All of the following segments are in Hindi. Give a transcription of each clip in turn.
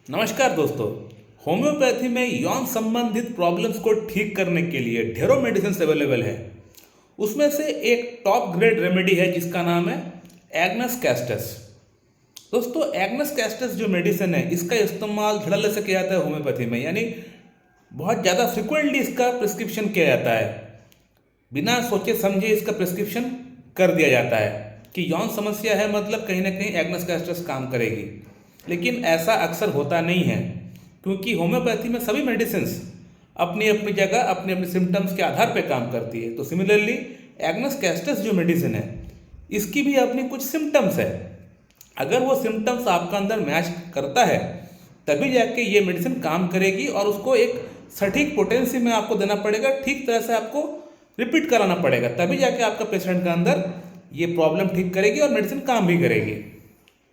नमस्कार दोस्तों। होम्योपैथी में यौन संबंधित प्रॉब्लम्स को ठीक करने के लिए ढेरों मेडिसिन अवेलेबल है। उसमें से एक टॉप ग्रेड रेमेडी है जिसका नाम है एग्नस कैस्टस। दोस्तों, एग्नस कैस्टस जो मेडिसिन है इसका इस्तेमाल धड़ल्ले से किया जाता है होम्योपैथी में, यानी बहुत ज़्यादा फ्रिक्वेंटली इसका प्रिस्क्रिप्शन किया जाता है। बिना सोचे समझे इसका प्रिस्क्रिप्शन कर दिया जाता है कि यौन समस्या है, मतलब कहीं ना कहीं एग्नस कैस्टस काम करेगी। लेकिन ऐसा अक्सर होता नहीं है, क्योंकि होम्योपैथी में सभी मेडिसिन्स अपनी अपनी जगह अपने अपने सिम्टम्स के आधार पर काम करती है। तो सिमिलरली एग्नस कैस्टस जो मेडिसिन है इसकी भी अपनी कुछ सिम्टम्स है। अगर वो सिम्टम्स आपका अंदर मैच करता है तभी जाके ये मेडिसिन काम करेगी, और उसको एक सटीक पोटेंसी में आपको देना पड़ेगा, ठीक तरह से आपको रिपीट कराना पड़ेगा, तभी जाके आपका पेशेंट का अंदर ये प्रॉब्लम ठीक करेगी और मेडिसिन काम भी करेगी।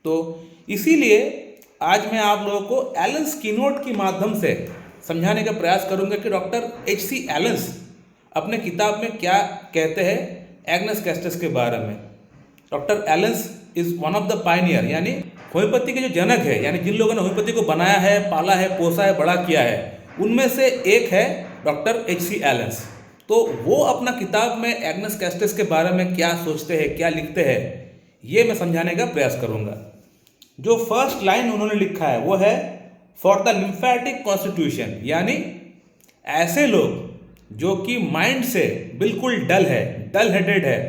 तो इसीलिए आज मैं आप लोगों को एलन्स कीनोट के माध्यम से समझाने का प्रयास करूंगा कि डॉक्टर एच.सी. एलन्स अपने किताब में क्या कहते हैं एग्नस कैस्टस के बारे में। Doctor Allen's is one of the Pioneer, यानी होम्योपैथी के जो जनक है, यानी जिन लोगों ने होम्योपैथी को बनाया है, पाला है, पोसा है, बड़ा किया है, उनमें से एक है डॉक्टर एच.सी. एलन्स। तो वो अपना किताब में एग्नस कैस्टस के बारे में क्या सोचते हैं, क्या लिखते हैं, ये मैं समझाने का प्रयास करूंगा। जो फर्स्ट लाइन उन्होंने लिखा है वो है फॉर द लिम्फेटिक कॉन्स्टिट्यूशन, यानी ऐसे लोग जो कि माइंड से बिल्कुल डल है, डल हेडेड है,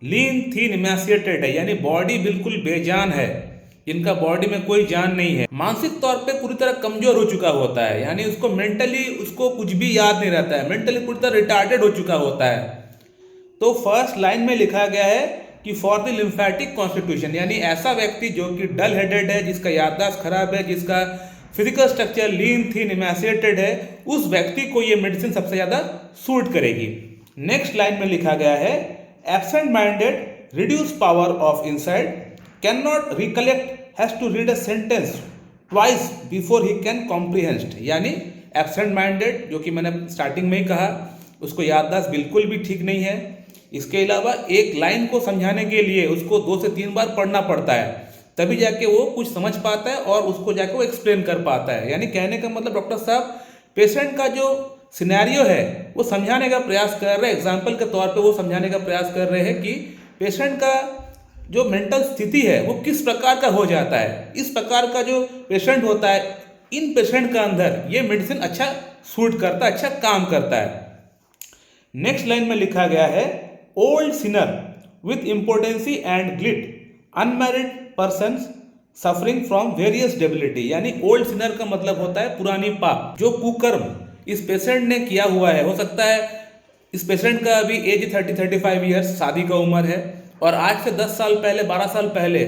लीन थीन इमेसिएटेड है, यानी बॉडी बिल्कुल बेजान है, जिनका बॉडी में कोई जान नहीं है, मानसिक तौर पे पूरी तरह कमजोर हो चुका होता है, यानी उसको मेंटली उसको कुछ भी याद नहीं रहता है, मेंटली पूरी तरह रिटार्डेड हो चुका होता है। तो फर्स्ट लाइन में लिखा गया है कि फॉर द लिम्फेटिक कॉन्स्टिट्यूशन, यानी ऐसा व्यक्ति जो कि डल हेडेड है, जिसका याददाश्त खराब है, जिसका फिजिकल स्ट्रक्चर लीन थीन इमेसिएटेड है, उस व्यक्ति को ये मेडिसिन सबसे ज्यादा सूट करेगी। नेक्स्ट लाइन में लिखा गया है absent minded, reduce power of inside, can not recollect, has to read a sentence twice before he can comprehend, यानी एब्सेंट माइंडेड, जो कि मैंने स्टार्टिंग में ही कहा, उसको याददाश्त बिल्कुल भी ठीक नहीं है। इसके अलावा एक लाइन को समझाने के लिए उसको 2 से 3 बार पढ़ना पड़ता है, तभी जाके वो कुछ समझ पाता है और उसको जाके वो एक्सप्लेन कर पाता है। यानी कहने का मतलब डॉक्टर साहब पेशेंट का जो सिनेरियो है वो समझाने का प्रयास कर रहे हैं, एग्जाम्पल के तौर पे वो समझाने का प्रयास कर रहे हैं कि पेशेंट का जो मेंटल स्थिति है वो किस प्रकार का हो जाता है। इस प्रकार का जो पेशेंट होता है, इन पेशेंट का अंदर ये मेडिसिन अच्छा सूट करता है, अच्छा काम करता है। नेक्स्ट लाइन में लिखा गया है old Sinner with impotency and glide, unmarried person suffering from various debility, यानी ओल्ड सिनर का मतलब होता है पुरानी पाप, जो कुकर्म इस पेशेंट ने किया हुआ है। हो सकता है इस पेशेंट का अभी एज 30-35 ईयर्स, शादी का उम्र है, और आज से 10 साल पहले, 12 साल पहले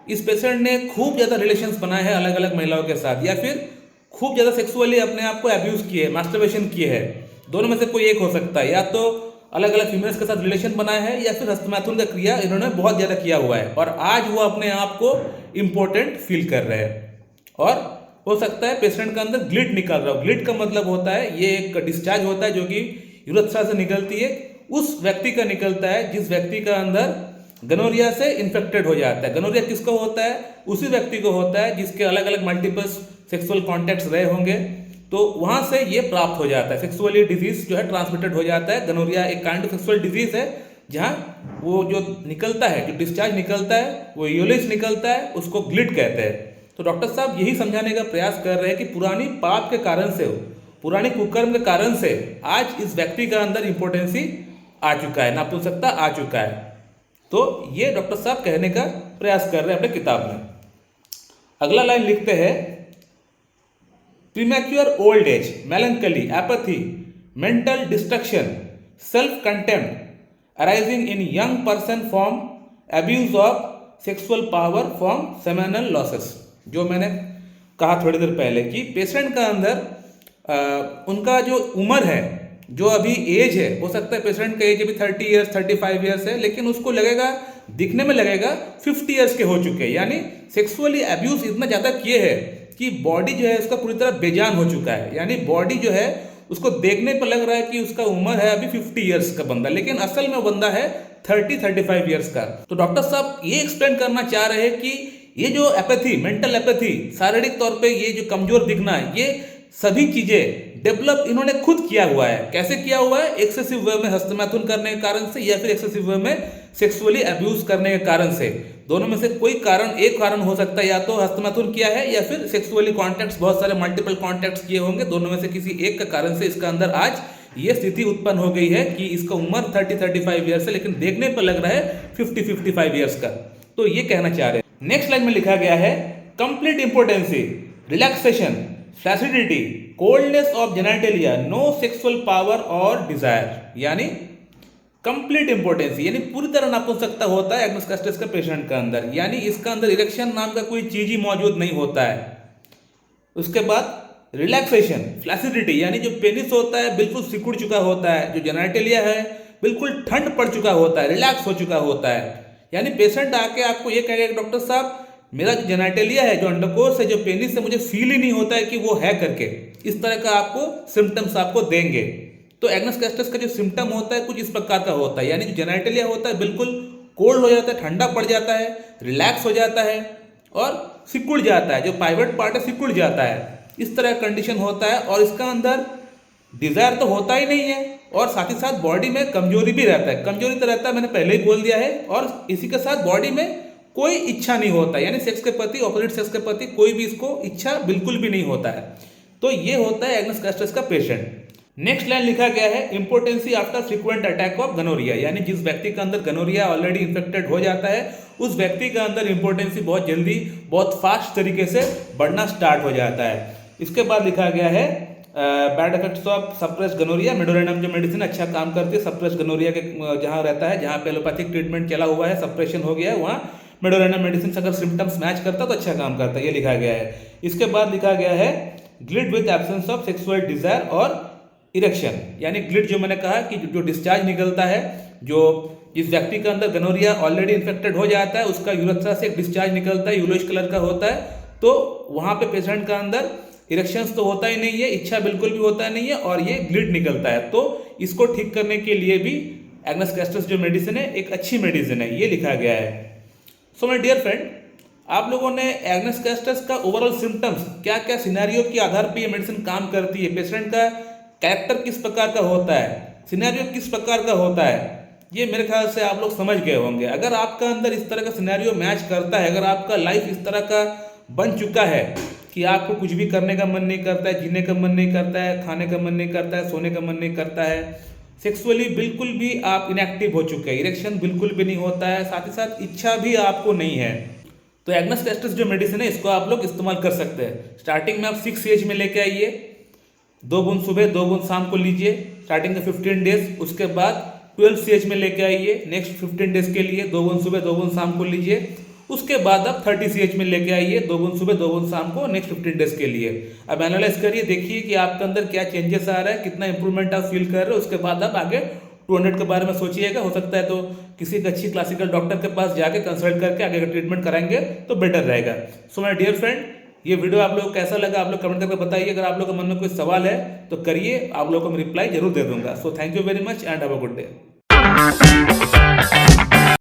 इस पेशेंट ने खूब ज़्यादा रिलेशंस बनाए हैं अलग अलग महिलाओं के साथ, या फिर खूब ज़्यादा सेक्सुअली अपने आप को अब्यूज़ किए है, मास्टरबेशन किए हैं। दोनों में से कोई एक हो सकता है, या तो अलग अलग फीमेल्स के साथ रिलेशन बनाए हैं, या फिर हस्तमैथुन का क्रिया इन्होंने बहुत ज़्यादा किया हुआ है, और आज वो अपने आप को इम्पोर्टेंट फील कर रहे हैं। और हो सकता है पेशेंट का अंदर ग्लिट निकल रहा हो। ग्लिट का मतलब होता है ये एक डिस्चार्ज होता है जो कि यूरेथ्रा से निकलती है, उस व्यक्ति का निकलता है जिस व्यक्ति का अंदर गनोरिया से इन्फेक्टेड हो जाता है। गनोरिया किसको होता है? उसी व्यक्ति को होता है जिसके अलग अलग मल्टीपल सेक्सुअल कॉन्टैक्ट्स रहे होंगे, तो वहां से ये प्राप्त हो जाता है। सेक्सुअली डिजीज जो है ट्रांसमिटेड हो जाता है। गनोरिया एक काइंड ऑफ सेक्सुअल डिजीज है जहां वो जो निकलता है, जो डिस्चार्ज निकलता है, वो यूलिस निकलता है, उसको ग्लिट कहते हैं। तो डॉक्टर साहब यही समझाने का प्रयास कर रहे हैं कि पुरानी पाप के कारण से, पुरानी कुकर्म के कारण से आज इस व्यक्ति का अंदर इंपोर्टेंसी आ चुका है, नापुंसकता आ चुका है। तो ये डॉक्टर साहब कहने का प्रयास कर रहे हैं अपने किताब में। अगला लाइन लिखते हैं premature old age, melancholy, apathy, mental destruction, self contempt arising in young person from abuse of sexual power from seminal losses. जो मैंने कहा थोड़ी देर पहले कि पेशेंट का अंदर उनका जो उम्र है, जो अभी एज है, हो सकता है पेशेंट का एज अभी 30 ईयर्स 35 ईयर्स है, लेकिन उसको लगेगा, दिखने में लगेगा 50 ईयर्स के हो चुके हैं, यानी सेक्सुअली अब्यूज इतना ज़्यादा किए हैं कि बॉडी जो है उसका पूरी तरह बेजान हो चुका है। यानी बॉडी जो है उसको देखने पर लग रहा है कि उसका उम्र है अभी 50 ईयर्स का बंदा, लेकिन असल में बंदा है 30-35 ईयर्स का। तो डॉक्टर साहब ये एक्सप्लेन करना चाह रहे हैं कि ये जो एपैथी, मेंटल एपैथी, शारीरिक तौर पे ये जो कमजोर दिखना, ये सभी चीजें डेवलप इन्होंने खुद किया हुआ है। कैसे किया हुआ है? एक्सेसिव वे में हस्तमैथुन करने के कारण से या फिर एक्सेसिव वे में सेक्सुअली अब्यूज करने के कारण से। दोनों में से कोई कारण, एक कारण हो सकता है, या तो हस्तमैथुन किया है या फिर सेक्सुअली कॉन्टैक्ट्स, बहुत सारे मल्टीपल कॉन्टैक्ट्स किए होंगे। दोनों में से किसी एक का कारण से इसका अंदर आज ये स्थिति उत्पन्न हो गई है कि इसका उम्र 30-35 ईयर्स है, लेकिन देखने पर लग रहा है 50-55 ईयर्स का। तो ये कहना चाह रहे हैं। नेक्स्ट लाइन में लिखा गया है complete impotency, relaxation, flaccidity, coldness of genitalia, no sexual power और डिजायर। यानी कंप्लीट इंपोर्टेंसी यानी पूरी तरह नपुंसकता होता है एग्नस कस्टस का पेशेंट का अंदर, यानी इसका अंदर इरेक्शन नाम का कोई चीज ही मौजूद नहीं होता है। उसके बाद रिलैक्सेशन, फ्लैसिडिटी यानी जो पेनिस होता है बिल्कुल सिकुड़ चुका होता है, जो जेनिटलिया है बिल्कुल ठंड पड़ चुका होता है, रिलैक्स हो चुका होता है। यानी पेशेंट आके आपको ये कहेगा कि डॉक्टर साहब मेरा जो जेनिटलिया है, जो अंडकोश है, जो पेनिस है, मुझे फील ही नहीं होता है कि वो है करके। इस तरह का आपको सिम्टम्स आपको देंगे। तो एग्नस कस्टस का जो सिम्टम होता है कुछ इस प्रकार का होता है, यानी जो जेनिटलिया होता है बिल्कुल कोल्ड हो जाता है, ठंडा पड़ जाता है, रिलैक्स हो जाता है और सिकुड़ जाता है, जो पाइवट पार्ट है सिकुड़ जाता है। इस तरह का कंडीशन होता है और इसका अंदर डिजायर तो होता ही नहीं है और साथ ही साथ बॉडी में कमजोरी भी रहता है। कमजोरी तो रहता है, मैंने पहले ही बोल दिया है, और इसी के साथ बॉडी में कोई इच्छा नहीं होता, यानी सेक्स के प्रति, ऑपोजिट सेक्स के प्रति कोई भी इसको इच्छा बिल्कुल भी नहीं होता है। तो ये होता है एग्नस कस्टस का पेशेंट। नेक्स्ट लाइन लिखा गया है impotency after frequent attack of gonorrhoea, यानी जिस व्यक्ति के अंदर गनोरिया ऑलरेडी इन्फेक्टेड हो जाता है उस व्यक्ति के अंदर इंपोर्टेंसी बहुत जल्दी, बहुत फास्ट तरीके से बढ़ना स्टार्ट हो जाता है। इसके बाद लिखा गया है bad effects of suppress gonorrhoea, Medorrhinum जो मेडिसिन अच्छा काम करती है सप्रेस गनोरिया के जहाँ रहता है, जहाँ पे एलोपैथिक ट्रीटमेंट चला हुआ है, सप्रेशन हो गया है, वहाँ मेडोरेनम मेडिसिन अगर सिम्टम्स मैच करता तो अच्छा काम करता है, ये लिखा गया है। इसके बाद लिखा गया है gleet with absence of sexual desire और इरेक्शन, यानी ग्लिड जो मैंने कहा कि जो डिस्चार्ज निकलता है, जो जिस व्यक्ति के अंदर गनोरिया ऑलरेडी इन्फेक्टेड हो जाता है उसका यूरेथ्रा से एक डिस्चार्ज निकलता है, येलोइश कलर का होता है। तो वहाँ पे पेशेंट का अंदर इरेक्शंस तो होता ही नहीं है, इच्छा बिल्कुल भी होता नहीं है और ये ग्लिड निकलता है। तो इसको ठीक करने के लिए भी एग्नस कस्टस जो मेडिसिन है एक अच्छी मेडिसिन है, ये लिखा गया है। सो माय डियर फ्रेंड, आप लोगों ने एग्नस कस्टस का ओवरऑल सिम्टम्स, क्या क्या सिनेरियो के आधार पर ये मेडिसिन काम करती है, पेशेंट का कैरेक्टर किस प्रकार का होता है, सिनेरियो किस प्रकार का होता है, ये मेरे ख्याल से आप लोग समझ गए होंगे। अगर आपका अंदर इस तरह का सिनेरियो मैच करता है, अगर आपका लाइफ इस तरह का बन चुका है कि आपको कुछ भी करने का मन नहीं करता है, जीने का मन नहीं करता है, खाने का मन नहीं करता है, सोने का मन नहीं करता है, सेक्सुअली बिल्कुल भी आप इनएक्टिव हो चुके हैं, इरेक्शन बिल्कुल भी नहीं होता है, साथ ही साथ इच्छा भी आपको नहीं है, तो एग्नस कस्टस जो मेडिसिन है इसको आप लोग इस्तेमाल कर सकते हैं। स्टार्टिंग में आप 6 एज में लेके आइए, 2 बूंद सुबह 2 बूंद शाम को लीजिए, स्टार्टिंग के 15 डेज। उसके बाद 12 CH में लेके आइए, नेक्स्ट 15 डेज के लिए 2 बूंद सुबह 2 बूंद शाम को लीजिए। उसके बाद आप 30 CH में लेके आइए, 2 बूंद सुबह 2 बूंद शाम को, नेक्स्ट 15 डेज के लिए। अब एनालाइज करिए, देखिए कि आपके अंदर क्या चेंजेस आ रहा है, कितना इंप्रूवमेंट आप फील कर रहे हो। उसके बाद आप आगे 200 के बारे में सोचिएगा। हो सकता है तो किसी अच्छी क्लासिकल डॉक्टर के पास जाके कंसल्ट करके आगे का ट्रीटमेंट कराएंगे तो बेटर रहेगा। सो माय डियर फ्रेंड, ये वीडियो आप लोगों को कैसा लगा आप लोग कमेंट करके बताइए। अगर आप लोगों के मन में कोई सवाल है तो करिए, आप लोगों को मैं रिप्लाई जरूर दे दूंगा। So thank you very much and have a good day.